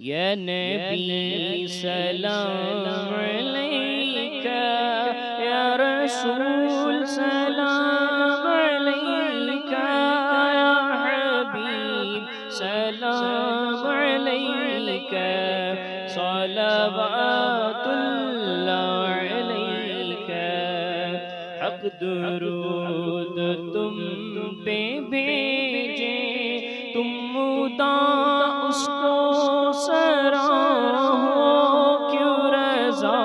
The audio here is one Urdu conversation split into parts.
یا نبی سلام علیکہ، یا رسول سلام علیکہ، یا حبیب سلام علیکہ، صلوات اللہ علیکہ۔ حق درود تم پہ بھیجے، تم مدام اس کو سراہو، کیوں رضا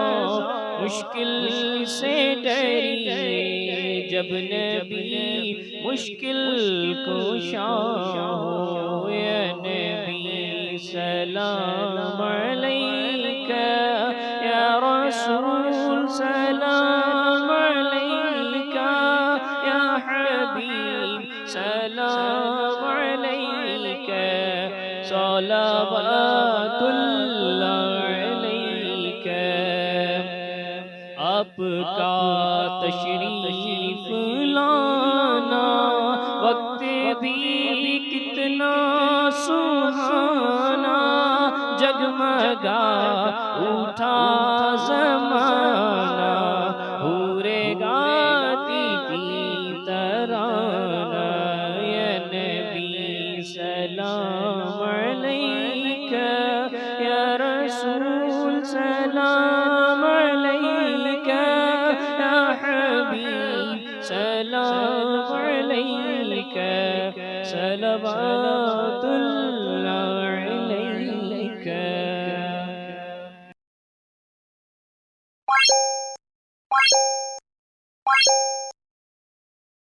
مشکل سے ڈریے، جب نبی مشکل کشا ہو۔ یا نبی سلام علیکہ، یا رسول سلام علیکہ، یا حبیب سلام علیکہ، صلوات اللہ علیکہ۔ آپ کا تشریف لانا وقت بھی کتنا سہانا، جگمگا اٹھا زمانہ، حوریں گاتی تھی ترانہ۔ یا نبی سلام علیکہ، یا رسول سلام علیکہ، یا حبیب سلام علیکہ، صلوات اللہ